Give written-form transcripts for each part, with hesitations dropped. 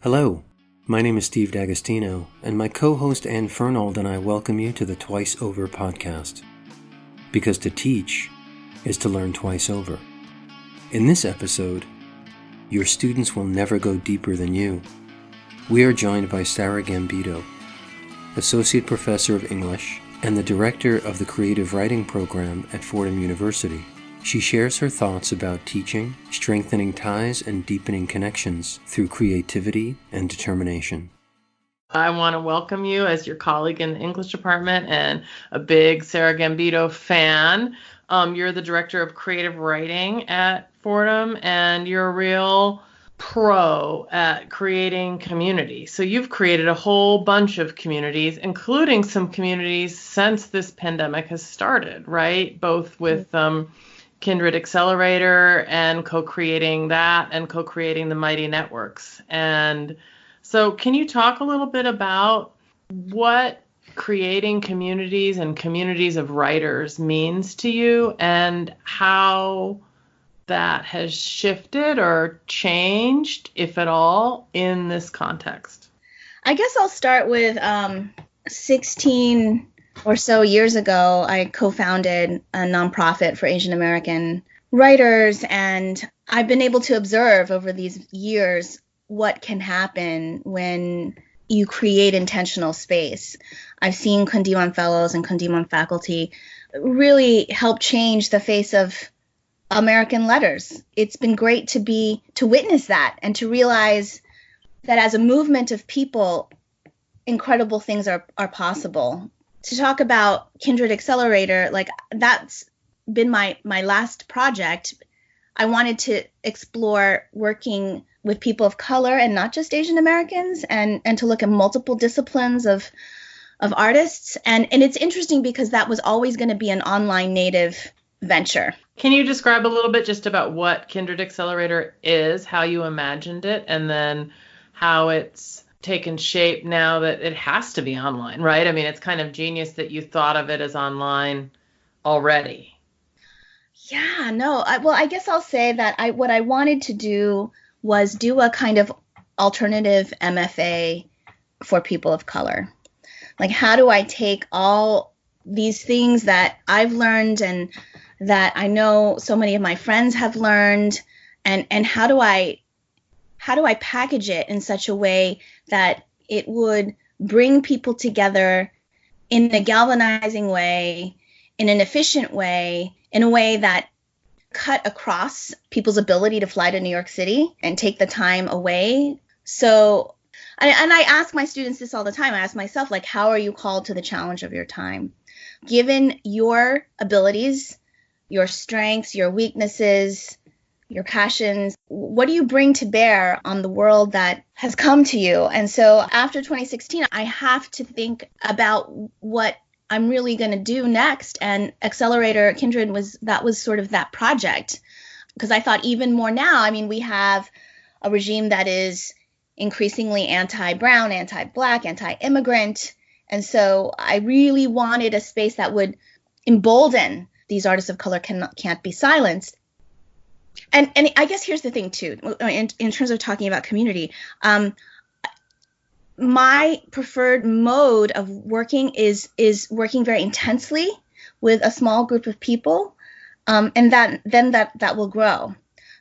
Hello, my name is Steve D'Agostino, and my co-host Ann Fernald and I welcome you to the Twice Over podcast. Because to teach is to learn twice over. In this episode, your students will never go deeper than you. We are joined by Sarah Gambito, Associate Professor of English and the Director of the Creative Writing Program at Fordham University. She shares her thoughts about teaching, strengthening ties, and deepening connections through creativity and determination. I want to welcome you as your colleague in the English department and a big Sarah Gambito fan. You're the Director of Creative Writing at Fordham, and you're a real pro at creating community. So you've created a whole bunch of communities, including some communities since this pandemic has started, right? Both with KindredAccelerate and co-creating that and co-creating the Mighty Networks. And so can you talk a little bit about what creating communities and communities of writers means to you and how that has shifted or changed, if at all, in this context? I guess I'll start with 16 or so years ago, I co-founded a nonprofit for Asian American writers, and I've been able to observe over these years what can happen when you create intentional space. I've seen Kundiman Fellows and Kundiman faculty really help change the face of American letters. It's been great to witness that and to realize that as a movement of people, incredible things are possible. To talk about KindredAccelerate, like that's been my last project. I wanted to explore working with people of color and not just Asian Americans, and to look at multiple disciplines of artists. And it's interesting because that was always going to be an online native venture. Can you describe a little bit just about what KindredAccelerate is, how you imagined it, and then how it's taken shape now that it has to be online, right? I mean, it's kind of genius that you thought of it as online already. Yeah, no, I guess I'll say that what I wanted to do was do a kind of alternative MFA for people of color. Like, how do I take all these things that I've learned and that I know so many of my friends have learned, and how do I package it in such a way that it would bring people together in a galvanizing way, in an efficient way, in a way that cut across people's ability to fly to New York City and take the time away. So, and I ask my students this all the time. I ask myself, like, how are you called to the challenge of your time? Given your abilities, your strengths, your weaknesses, your passions, what do you bring to bear on the world that has come to you? And so after 2016, I have to think about what I'm really going to do next. And Kindred was sort of that project, because I thought even more now, I mean, we have a regime that is increasingly anti-brown, anti-black, anti-immigrant. And so I really wanted a space that would embolden these artists of color can't be silenced. And I guess here's the thing, too, in terms of talking about community. My preferred mode of working is working very intensely with a small group of people, and that will grow.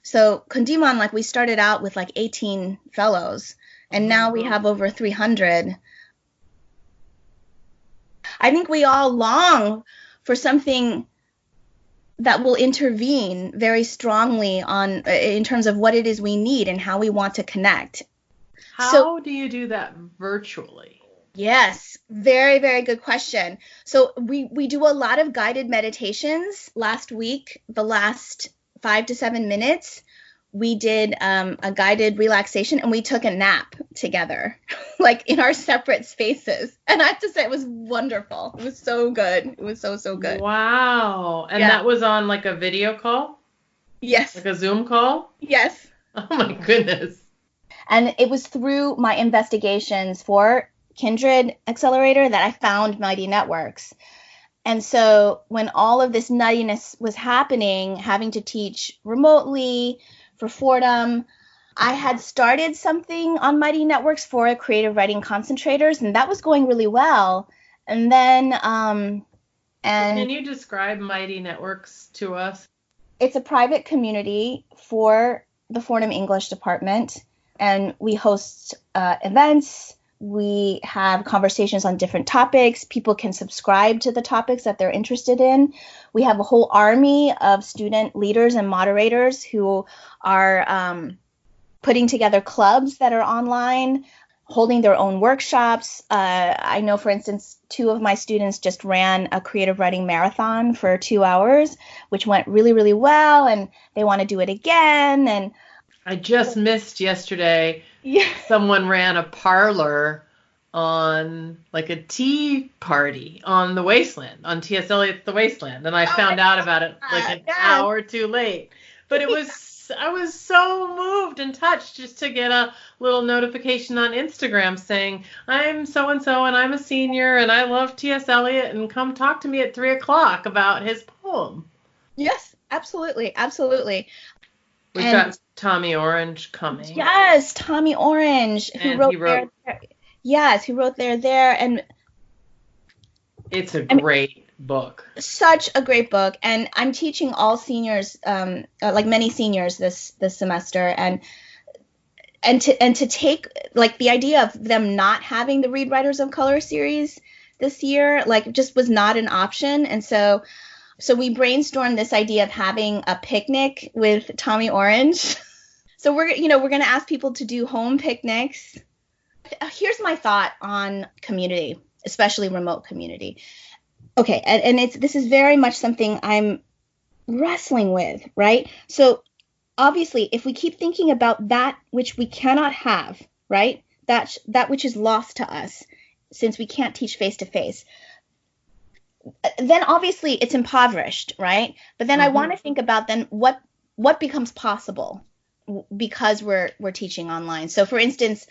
So Kundiman, like, we started out with like 18 fellows, and now we have over 300. I think we all long for something that will intervene very strongly in terms of what it is we need and how we want to connect. How do you do that virtually? Yes, very, very good question. So we do a lot of guided meditations. Last week, the last 5 to 7 minutes, we did a guided relaxation, and we took a nap together, like in our separate spaces. And I have to say, it was wonderful. It was so good. It was so, so good. Wow. And that was on like a video call? Yes. Like a Zoom call? Yes. Oh my goodness. And it was through my investigations for KindredAccelerate that I found Mighty Networks. And so when all of this nuttiness was happening, having to teach remotely for Fordham, I had started something on Mighty Networks for creative writing concentrators, and that was going really well. And then, can you describe Mighty Networks to us? It's a private community for the Fordham English department, and we host events. We have conversations on different topics. People can subscribe to the topics that they're interested in. We have a whole army of student leaders and moderators who are putting together clubs that are online, holding their own workshops. I know, for instance, 2 of my students just ran a creative writing marathon for 2 hours, which went really, really well, and they want to do it again. And I just missed yesterday. Yeah. Someone ran a parlor on like a tea party on the Wasteland, on T.S. Eliot's The Wasteland, and I found out about it like an hour too late. But it was I was so moved and touched just to get a little notification on Instagram saying, I'm so-and-so and I'm a senior and I love T.S. Eliot and come talk to me at 3:00 about his poem. Yes, absolutely. Absolutely. We've got Tommy Orange coming. Yes, Tommy Orange, who wrote There. Yes, who wrote There. And it's a great book. Such a great book. And I'm teaching all seniors, like many seniors this semester, and to take like the idea of them not having the Read Writers of Color series this year, like just was not an option. And so we brainstormed this idea of having a picnic with Tommy Orange. So we're going to ask people to do home picnics. Here's my thought on community, especially remote community. Okay, and this is very much something I'm wrestling with, right? So obviously, if we keep thinking about that which we cannot have, right? That which is lost to us since we can't teach face to face, then obviously it's impoverished, right? But then I want to think about then what becomes possible because we're teaching online. So for instance,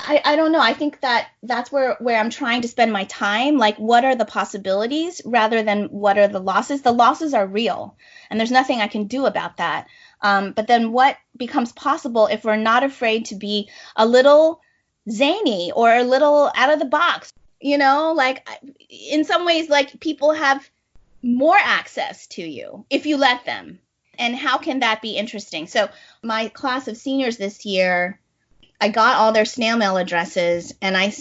I don't know. I think that's where I'm trying to spend my time. Like, what are the possibilities rather than what are the losses? The losses are real, and there's nothing I can do about that. But then what becomes possible if we're not afraid to be a little zany or a little out of the box? Like in some ways, like people have more access to you if you let them. And how can that be interesting? So my class of seniors this year, I got all their snail mail addresses and I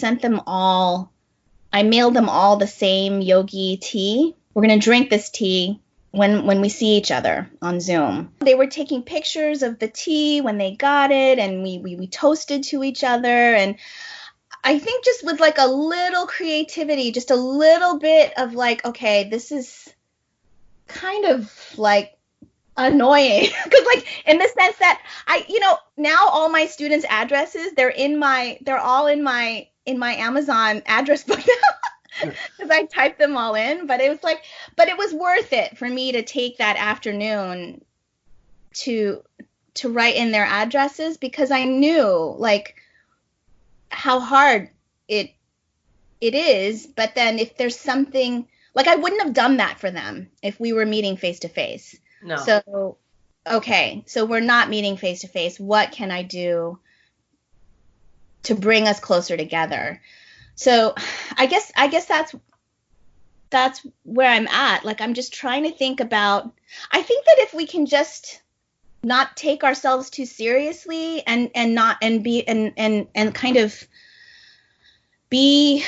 mailed them all the same yogi tea. We're going to drink this tea when we see each other on Zoom. They were taking pictures of the tea when they got it, and we toasted to each other. And I think just with like a little creativity, just a little bit of like, okay, this is kind of like annoying because like in the sense that now all my students' addresses, they're all in my Amazon address book now because I typed them all in. But it was worth it for me to take that afternoon to write in their addresses because I knew like how hard it is. But then if there's something like, I wouldn't have done that for them if we were meeting face to face. No. So, okay, so we're not meeting face to face. What can I do to bring us closer together? So I guess that's where I'm at. Like, I'm just trying to think about, I think that if we can just not take ourselves too seriously and be kind of be,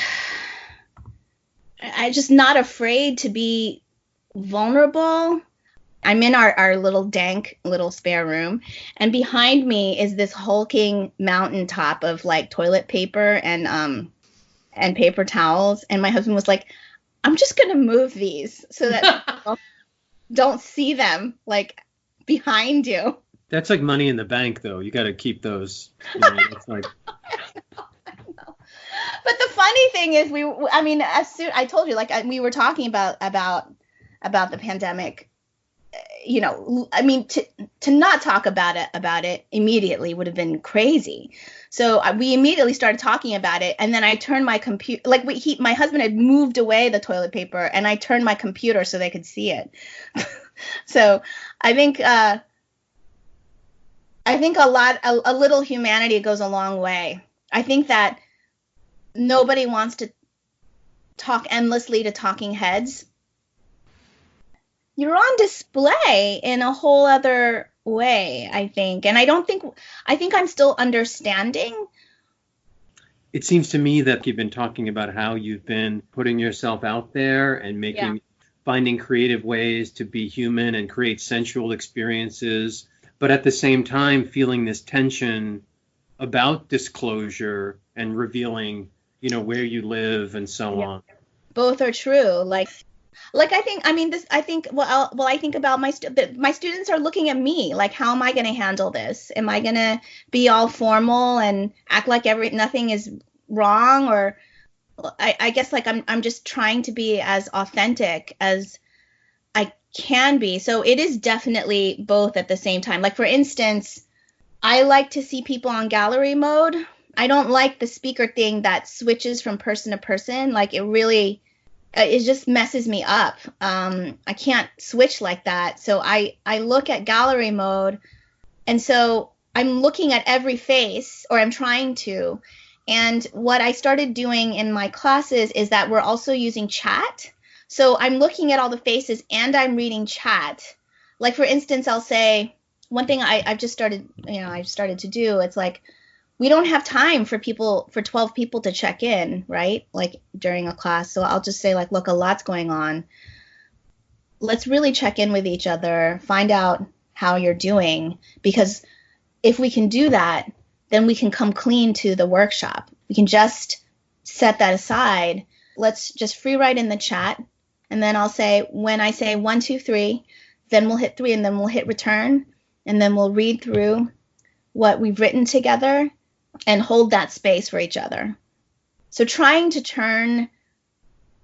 I'm just not afraid to be vulnerable. I'm in our little dank little spare room, and behind me is this hulking mountaintop of like toilet paper and paper towels. And my husband was like, I'm just going to move these so that people don't see them like behind you. That's like money in the bank, though. You got to keep those. It's like... I know. But the funny thing is, I told you, like we were talking about the pandemic. To not talk about it immediately would have been crazy. So we immediately started talking about it, and then I turned my computer, like my husband had moved away the toilet paper, and I turned my computer so they could see it. So I think I think a little humanity goes a long way. I think that nobody wants to talk endlessly to talking heads. You're on display in a whole other way, I think. And I think I'm still understanding. It seems to me that you've been talking about how you've been putting yourself out there and finding creative ways to be human and create sensual experiences, but at the same time feeling this tension about disclosure and revealing, where you live and so on. Both are true. Like I think, I mean, I think about my students are looking at me like, how am I going to handle this? Am I going to be all formal and act like nothing is wrong? Or I guess like I'm just trying to be as authentic as I can be. So it is definitely both at the same time. Like, for instance, I like to see people on gallery mode. I don't like the speaker thing that switches from person to person. Like, it just messes me up. I can't switch like that. So I look at gallery mode. And so I'm looking at every face, or I'm trying to. And what I started doing in my classes is that we're also using chat. So I'm looking at all the faces and I'm reading chat. Like, for instance, I'll say one thing I've started to do. It's like, we don't have time for 12 people to check in, right? Like, during a class. So I'll just say, like, look, a lot's going on. Let's really check in with each other, find out how you're doing, because if we can do that, then we can come clean to the workshop. We can just set that aside. Let's just free write in the chat. And then I'll say, when I say 1, 2, 3, then we'll hit 3 and then we'll hit return. And then we'll read through what we've written together and hold that space for each other. So trying to turn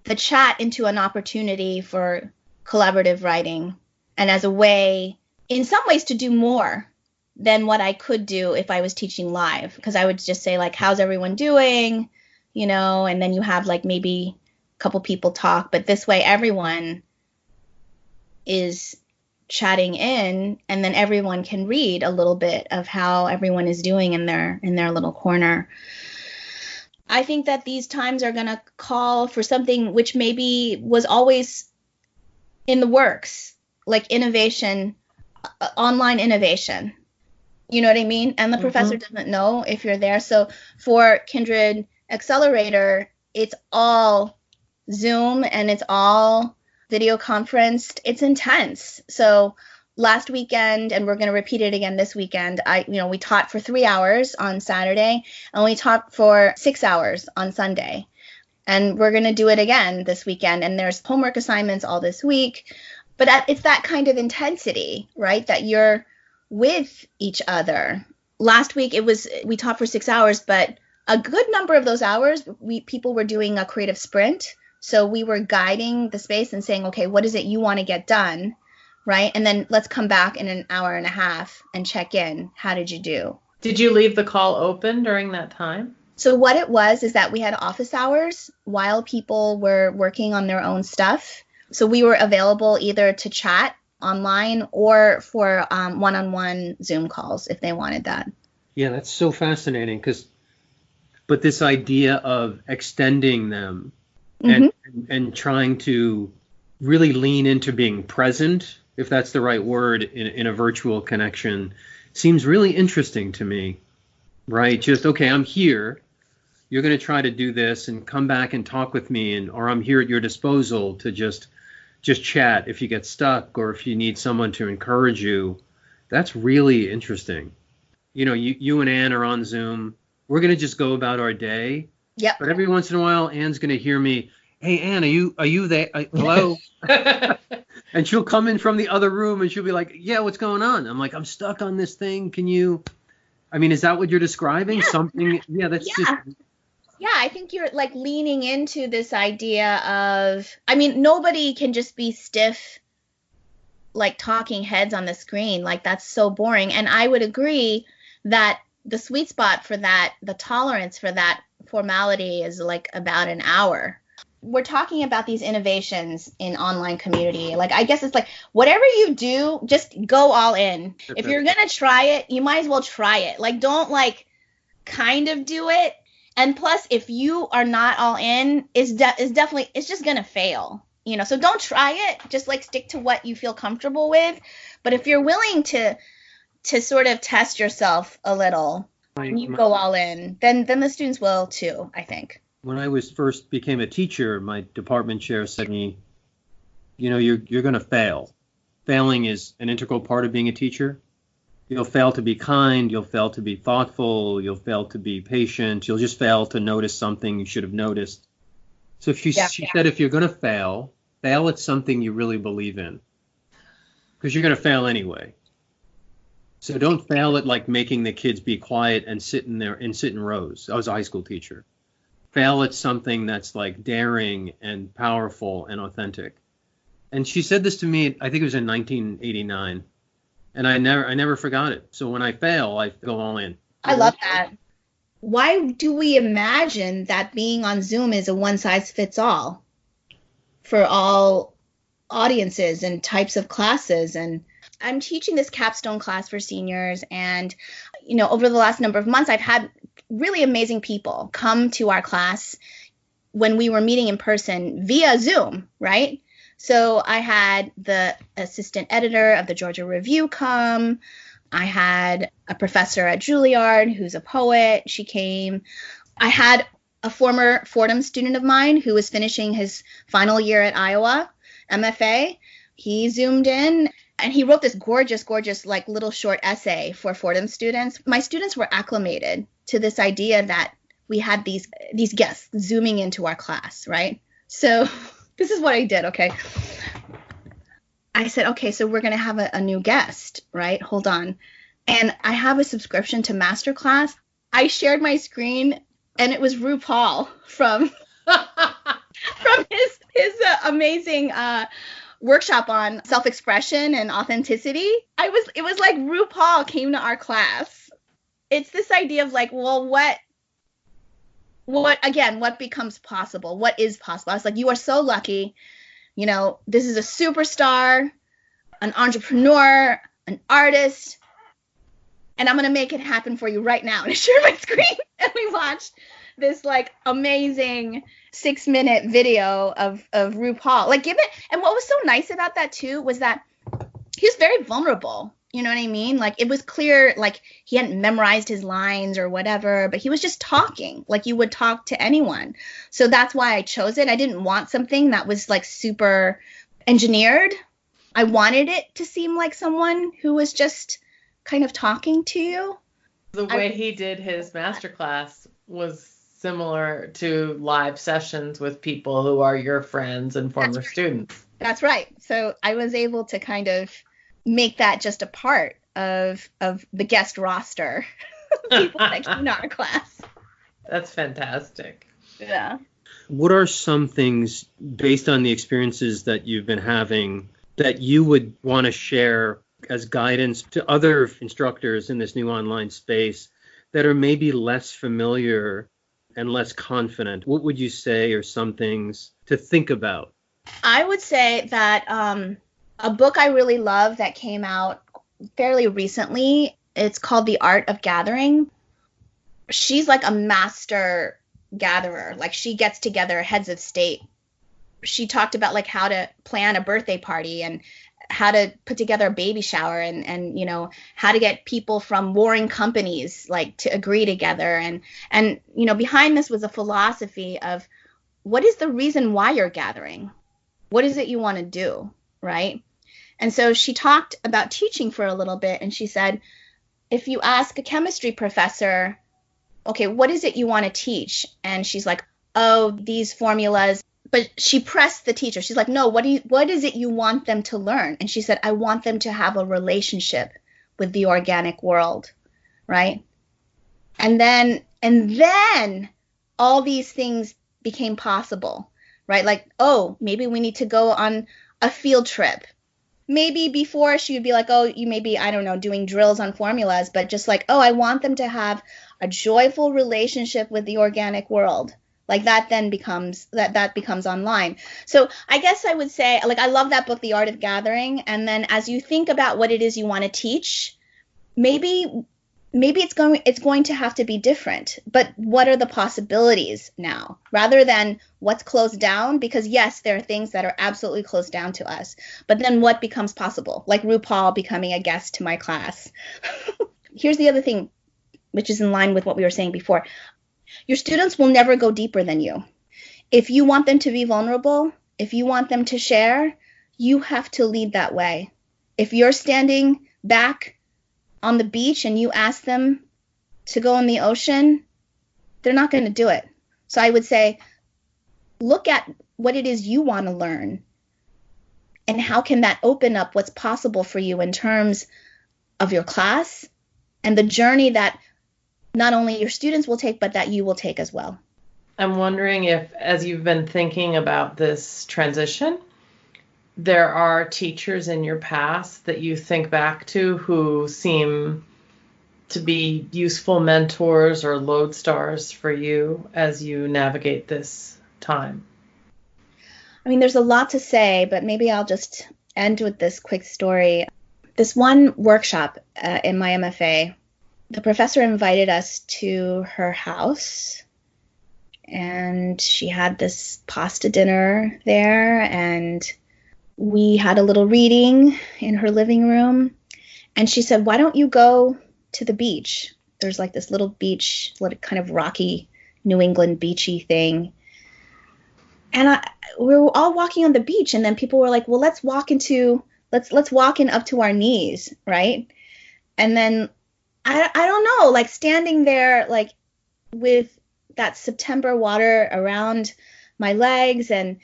the chat into an opportunity for collaborative writing, and as a way, in some ways, to do more than what I could do if I was teaching live. Because I would just say, like, how's everyone doing? And then you have like maybe a couple people talk, but this way everyone is chatting in, and then everyone can read a little bit of how everyone is doing in their little corner. I think that these times are going to call for something which maybe was always in the works, like innovation, online innovation. You know what I mean? And the professor doesn't know if you're there. So for Kindred Accelerator, it's all Zoom and it's all video conferenced. It's intense. So last weekend, and we're going to repeat it again this weekend, we taught for 3 hours on Saturday, and we taught for 6 hours on Sunday. And we're going to do it again this weekend. And there's homework assignments all this week. But it's that kind of intensity, right, that you're with each other. Last week we taught for 6 hours, but a good number of those hours, people were doing a creative sprint. So we were guiding the space and saying, okay, what is it you want to get done, right? And then let's come back in an hour and a half and check in. How did you do? Did you leave the call open during that time? So what it was is that we had office hours while people were working on their own stuff. So we were available either to chat online or for one-on-one Zoom calls if they wanted that. Yeah, that's so fascinating but this idea of extending them and trying to really lean into being present, if that's the right word, in a virtual connection, seems really interesting to me, right? Just, okay, I'm here. You're going to try to do this and come back and talk with me, or I'm here at your disposal to just chat if you get stuck or if you need someone to encourage you. That's really interesting. You and Anne are on Zoom. We're going to just go about our day. Yep. But every once in a while, Anne's going to hear me, hey, Anne, are you there? Hello? And she'll come in from the other room and she'll be like, yeah, what's going on? I'm like, I'm stuck on this thing. Can you, is that what you're describing? Yeah. Something? Yeah, that's just. Yeah, I think you're like leaning into this idea of, nobody can just be stiff, like talking heads on the screen. Like, that's so boring. And I would agree that the sweet spot for that, the tolerance for that formality is like about an hour. we're talking about these innovations in online community. Like, I guess it's like, whatever you do, just go all in. If you're going to try it, you might as well try it. Like, don't like kind of do it. And plus, if you are not all in, it's definitely, it's just going to fail, you know? So don't try it. Just like stick to what you feel comfortable with. But if you're willing to sort of test yourself a little, and you go all in, then the students will too, I think. When I first became a teacher, my department chair said to me, you know, you're going to fail. Failing is an integral part of being a teacher. You'll fail to be kind. You'll fail to be thoughtful. You'll fail to be patient. You'll just fail to notice something you should have noticed. So she said, if you're going to fail at something you really believe in, because you're going to fail anyway. So don't fail at like making the kids be quiet and sit in rows. I was a high school teacher. Fail at something that's like daring and powerful and authentic. And she said this to me, I think it was in 1989. And I never forgot it. So when I fail, I go all in. I love that. Why do we imagine that being on Zoom is a one size fits all for all audiences and types of classes? And I'm teaching this capstone class for seniors. And, you know, over the last number of months, I've had really amazing people come to our class when we were meeting in person via Zoom, right? So I had the assistant editor of the Georgia Review come. I had a professor at Juilliard who's a poet. She came. I had a former Fordham student of mine who was finishing his final year at Iowa, MFA. He Zoomed in and he wrote this gorgeous, like little short essay for Fordham students. My students were acclimated to this idea that we had these guests Zooming into our class, right? So this is what I did, okay? I said, okay, so we're going to have a new guest, right? Hold on. And I have a subscription to Masterclass. I shared my screen, and it was RuPaul from his amazing workshop on self-expression and authenticity. It was like RuPaul came to our class. It's this idea of like, well, what becomes possible? What is possible? I was like, you are so lucky. You know, this is a superstar, an entrepreneur, an artist, and I'm going to make it happen for you right now. And I shared my screen and we watched this like amazing 6-minute video of RuPaul. Like and what was so nice about that too was that he was very vulnerable. You know what I mean? Like it was clear, like he hadn't memorized his lines or whatever, but he was just talking like you would talk to anyone. So that's why I chose it. I didn't want something that was like super engineered. I wanted it to seem like someone who was just kind of talking to you. The way he did his masterclass was similar to live sessions with people who are your friends and former students. That's right. So I was able to kind of make that just a part of the guest roster people that came to our class. That's fantastic. Yeah. What are some things based on the experiences that you've been having that you would want to share as guidance to other instructors in this new online space that are maybe less familiar and less confident? What would you say are some things to think about? I would say that a book I really love that came out fairly recently, it's called The Art of Gathering. She's like a master gatherer. Like she gets together heads of state. She talked about like how to plan a birthday party and how to put together a baby shower and you know, how to get people from warring companies like to agree together. And you know, behind this was a philosophy of what is the reason why you're gathering? What is it you want to do, right? And so she talked about teaching for a little bit, and she said, if you ask a chemistry professor, okay, what is it you want to teach? And she's like, oh, these formulas. But she pressed the teacher. She's like, no, what is it you want them to learn? And she said, I want them to have a relationship with the organic world, right? And then all these things became possible, right? Like, oh, maybe we need to go on a field trip. Maybe before she would be like, oh, you may be, I don't know, doing drills on formulas, but just like, oh, I want them to have a joyful relationship with the organic world, Like that then becomes that becomes online. So I guess I would say, like, I love that book, The Art of Gathering. And then as you think about what it is you want to teach, maybe it's going to have to be different. But what are the possibilities now, rather than what's closed down? Because yes, there are things that are absolutely closed down to us. But then what becomes possible? Like RuPaul becoming a guest to my class. Here's the other thing, which is in line with what we were saying before. Your students will never go deeper than you. If you want them to be vulnerable, if you want them to share, you have to lead that way. If you're standing back on the beach and you ask them to go in the ocean, they're not going to do it. So I would say, look at what it is you want to learn and how can that open up what's possible for you in terms of your class and the journey that not only your students will take, but that you will take as well. I'm wondering if, as you've been thinking about this transition, there are teachers in your past that you think back to who seem to be useful mentors or lodestars for you as you navigate this time. I mean, there's a lot to say, but maybe I'll just end with this quick story. This one workshop in my MFA, the professor invited us to her house, and she had this pasta dinner there, and we had a little reading in her living room. And she said, why don't you go to the beach? There's like this little beach, kind of rocky New England beachy thing. And we were all walking on the beach, and then people were like, well, let's walk in up to our knees, right? And then I don't know, like standing there, like with that September water around my legs, and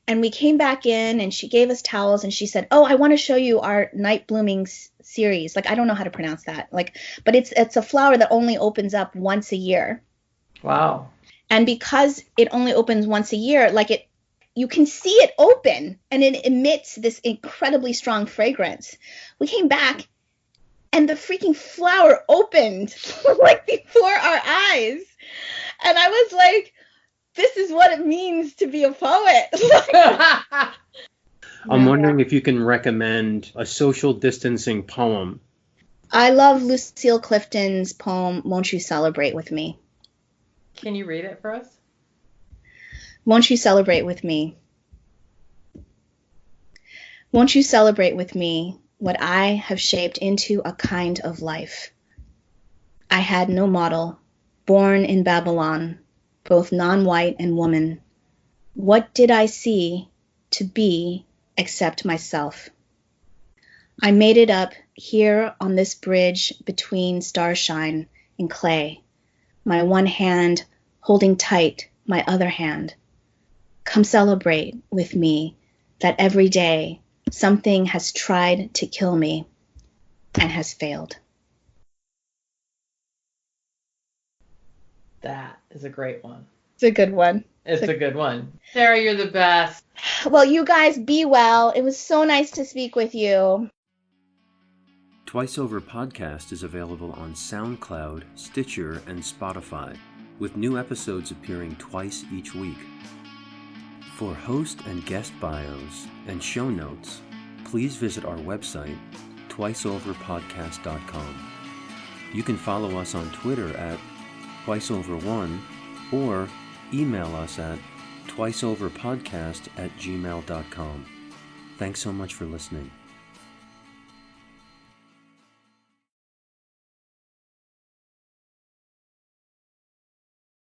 we came back in, and she gave us towels, and she said, oh, I want to show you our night blooming series. Like, I don't know how to pronounce that. But it's a flower that only opens up once a year. Wow. And because it only opens once a year, you can see it open, and it emits this incredibly strong fragrance. We came back, and the freaking flower opened like before our eyes. And I was like, this is what it means to be a poet. I'm wondering if you can recommend a social distancing poem. I love Lucille Clifton's poem, Won't You Celebrate With Me? Can you read it for us? Won't you celebrate with me? Won't you celebrate with me what I have shaped into a kind of life? I had no model, born in Babylon, both non-white and woman. What did I see to be except myself? I made it up here on this bridge between starshine and clay, my one hand holding tight my other hand. Come celebrate with me that every day something has tried to kill me and has failed. That is a great one. It's a good one. It's a good one. Sarah, you're the best. Well, you guys be well. It was so nice to speak with you. Twice Over Podcast is available on SoundCloud, Stitcher, and Spotify, with new episodes appearing twice each week. For host and guest bios and show notes, please visit our website, twiceoverpodcast.com. You can follow us on Twitter at twiceover1 or email us at twiceoverpodcast@gmail.com. Thanks so much for listening.